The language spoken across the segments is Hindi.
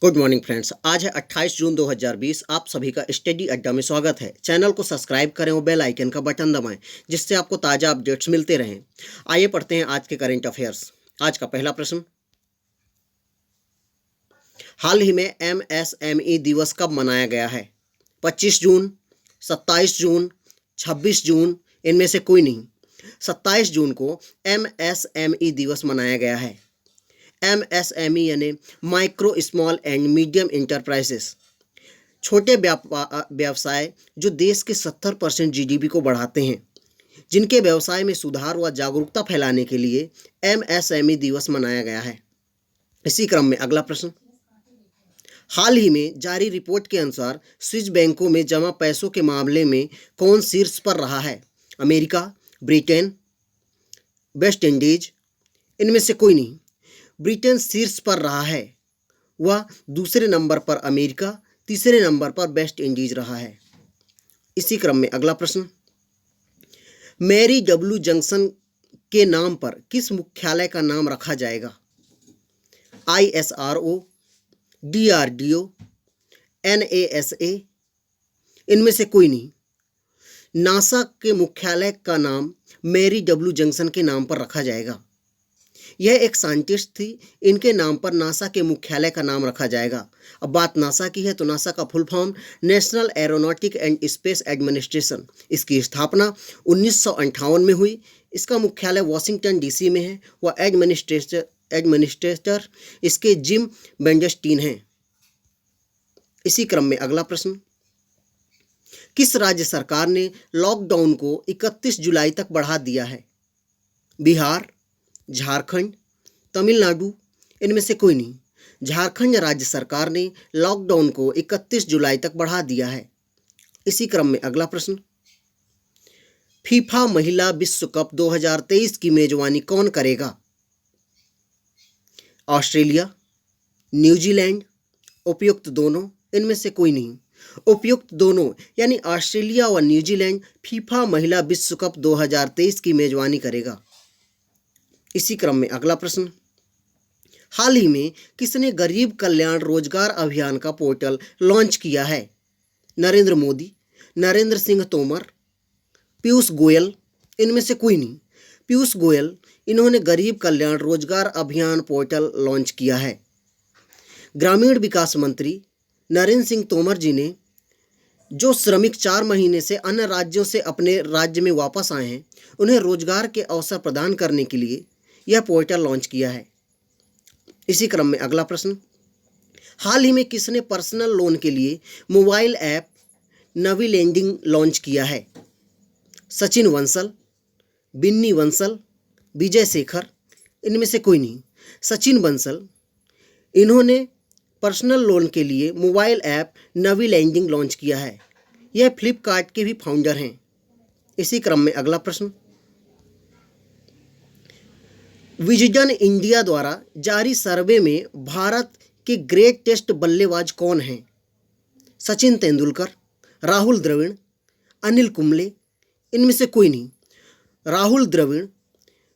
Good morning friends. आज है 28 जून 2020। आप सभी का स्टडी अड्डा में स्वागत है। चैनल को सब्सक्राइब करें और बेल आइकन का बटन दबाएं, जिससे आपको ताज़ा अपडेट्स मिलते रहें। आइए पढ़ते हैं आज के करंट अफेयर्स। आज का पहला प्रश्न, हाल ही में एमएसएमई दिवस कब मनाया गया है? 25 जून, 27 जून, 26 जून, इनमें से कोई नहीं। 27 जून को एमएसएमई दिवस मनाया गया है। एमएसएमई यानी micro small and medium enterprises, छोटे व्यवसाय जो देश के 70% जीडीपी को बढ़ाते हैं, जिनके व्यवसाय में सुधार व जागरूकता फैलाने के लिए एमएसएमई दिवस मनाया गया है। इसी क्रम में अगला प्रश्न, हाल ही में जारी रिपोर्ट के अनुसार स्विस बैंकों में जमा पैसों के मामले में कौन शीर्ष पर रहा है? अमेरिका, ब्रिटेन, वेस्ट इंडीज, इनमें से कोई नहीं। ब्रिटेन शीर्ष पर रहा है, वह दूसरे नंबर पर अमेरिका, तीसरे नंबर पर वेस्ट इंडीज रहा है। इसी क्रम में अगला प्रश्न, मैरी डब्ल्यू जंक्शन के नाम पर किस मुख्यालय का नाम रखा जाएगा? ISRO, DRDO, NASA, इनमें से कोई नहीं। नासा के मुख्यालय का नाम मैरी डब्ल्यू जंक्शन के नाम पर रखा जाएगा। यह एक साइंटिस्ट थी, इनके नाम पर नासा के मुख्यालय का नाम रखा जाएगा। अब बात नासा की है तो नासा का full form national aeronautic and space administration. इसकी स्थापना 1958 में हुई। इसका मुख्यालय वॉशिंगटन DC में है। वह एडमिनिस्ट्रेटर इसके जिम बेंडस्टीन हैं। इसी क्रम में अगला प्रश्न, किस राज्य सरकार ने लॉकडाउन को 31 जुलाई तक बढ़ा दिया है? बिहार, झारखंड, तमिलनाडु, इनमें से कोई नहीं। झारखंड राज्य सरकार ने लॉकडाउन को 31 जुलाई तक बढ़ा दिया है। इसी क्रम में अगला प्रश्न, फीफा महिला विश्व कप 2023 की मेजबानी कौन करेगा? ऑस्ट्रेलिया, न्यूजीलैंड, उपयुक्त दोनों, इनमें से कोई नहीं। उपयुक्त दोनों यानी ऑस्ट्रेलिया व न्यूजीलैंड फीफा महिला विश्व कप 2023 की मेजबानी करेगा। इसी क्रम में अगला प्रश्न, हाल ही में किसने गरीब कल्याण रोजगार अभियान का पोर्टल लॉन्च किया है? नरेंद्र मोदी, नरेंद्र सिंह तोमर, पीयूष गोयल, इनमें से कोई नहीं। पीयूष गोयल, इन्होंने गरीब कल्याण रोजगार अभियान पोर्टल लॉन्च किया है। ग्रामीण विकास मंत्री नरेंद्र सिंह तोमर जी ने जो श्रमिक 4 महीने से अन्य राज्यों से अपने राज्य में वापस आए हैं, उन्हें रोजगार के अवसर प्रदान करने के लिए यह पोर्टल लॉन्च किया है। इसी क्रम में अगला प्रश्न, हाल ही में किसने पर्सनल लोन के लिए मोबाइल ऐप नवी लेंडिंग लॉन्च किया है? सचिन बंसल, बिन्नी बंसल, विजय शेखर, इनमें से कोई नहीं। सचिन बंसल, इन्होंने पर्सनल लोन के लिए मोबाइल ऐप नवी लेंडिंग लॉन्च किया है। यह फ्लिपकार्ट के भी फाउंडर हैं। इसी क्रम में अगला प्रश्न, विजडन इंडिया द्वारा जारी सर्वे में भारत के ग्रेट टेस्ट बल्लेबाज कौन हैं? सचिन तेंदुलकर, राहुल द्रविड़, अनिल कुंबले, इनमें से कोई नहीं। राहुल द्रविड़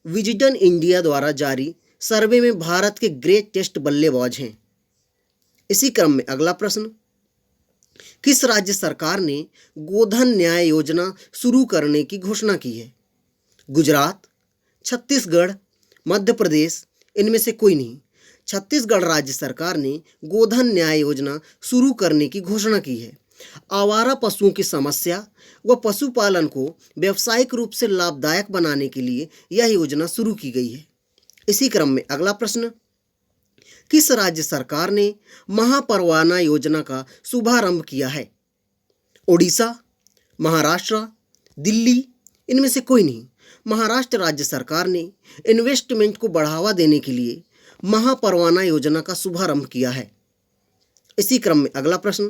विजडन इंडिया द्वारा जारी सर्वे में भारत के ग्रेट टेस्ट बल्लेबाज हैं। इसी क्रम में अगला प्रश्न, किस राज्य सरकार ने गोधन न्याय योजना शुरू करने की घोषणा की है? गुजरात, छत्तीसगढ़, मध्य प्रदेश, इनमें से कोई नहीं। छत्तीसगढ़ राज्य सरकार ने गोधन न्याय योजना शुरू करने की घोषणा की है। आवारा पशुओं की समस्या व पशुपालन को व्यावसायिक रूप से लाभदायक बनाने के लिए यह योजना शुरू की गई है। इसी क्रम में अगला प्रश्न, किस राज्य सरकार ने महापरवाना योजना का शुभारंभ किया है? ओडिशा, महाराष्ट्र, दिल्ली, इनमें से कोई नहीं। महाराष्ट्र राज्य सरकार ने इन्वेस्टमेंट को बढ़ावा देने के लिए महापरवाना योजना का शुभारंभ किया है। इसी क्रम में अगला प्रश्न,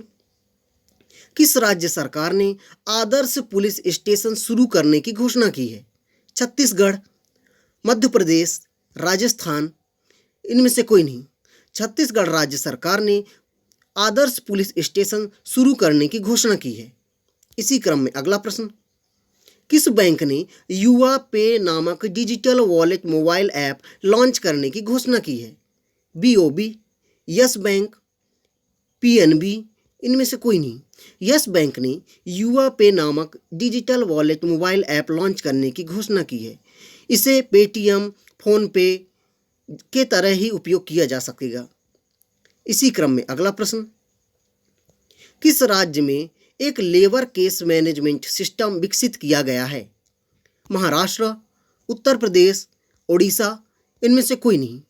किस राज्य सरकार ने आदर्श पुलिस स्टेशन शुरू करने की घोषणा की है? छत्तीसगढ़, मध्य प्रदेश, राजस्थान, इनमें से कोई नहीं। छत्तीसगढ़ राज्य सरकार ने आदर्श पुलिस स्टेशन शुरू करने की घोषणा की है। इसी क्रम में अगला प्रश्न, किस बैंक ने युवा पे नामक digital wallet mobile app launch करने की घोषणा की है? BOB, यस बैंक, पीएनबी, इनमें से कोई नहीं। यस बैंक ने युवा पे नामक digital wallet mobile app launch करने की घोषणा की है। इसे पेटीएम, फोन पे के तरह ही उपयोग किया जा सकेगा। इसी क्रम में अगला प्रश्न, किस राज्य में एक लेबर केस मैनेजमेंट सिस्टम विकसित किया गया है? महाराष्ट्र, उत्तर प्रदेश, ओडिशा, इनमें से कोई नहीं।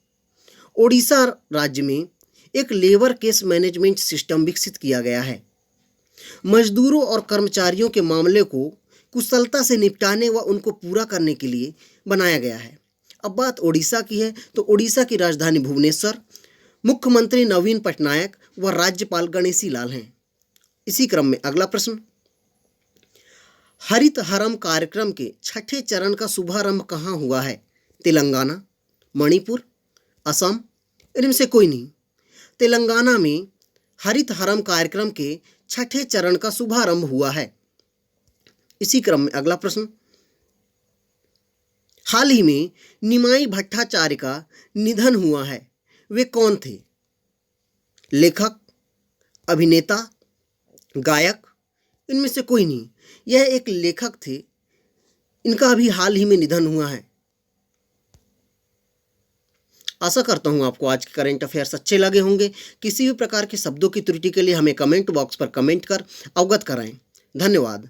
ओडिशा राज्य में एक लेबर केस मैनेजमेंट सिस्टम विकसित किया गया है। मजदूरों और कर्मचारियों के मामले को कुशलता से निपटाने व उनको पूरा करने के लिए बनाया गया है। अब बात ओडिशा की है तो ओडिशा की राजधानी भुवनेश्वर, मुख्यमंत्री नवीन पटनायक व राज्यपाल गणेशी लाल हैं। इसी क्रम में अगला प्रश्न, हरित हरम कार्यक्रम के छठे चरण का शुभारंभ कहाँ हुआ है? तेलंगाना, मणिपुर, असम, इनमें से कोई नहीं। तेलंगाना में हरित हरम कार्यक्रम के छठे चरण का शुभारंभ हुआ है। इसी क्रम में अगला प्रश्न, हाल ही में निमाई भट्टाचार्य का निधन हुआ है, वे कौन थे? लेखक, अभिनेता, गायक, इनमें से कोई नहीं। यह एक लेखक थे, इनका अभी हाल ही में निधन हुआ है। आशा करता हूं आपको आज के करंट अफेयर्स अच्छे लगे होंगे। किसी भी प्रकार के शब्दों की त्रुटि के लिए हमें कमेंट बॉक्स पर कमेंट कर अवगत कराएं। धन्यवाद।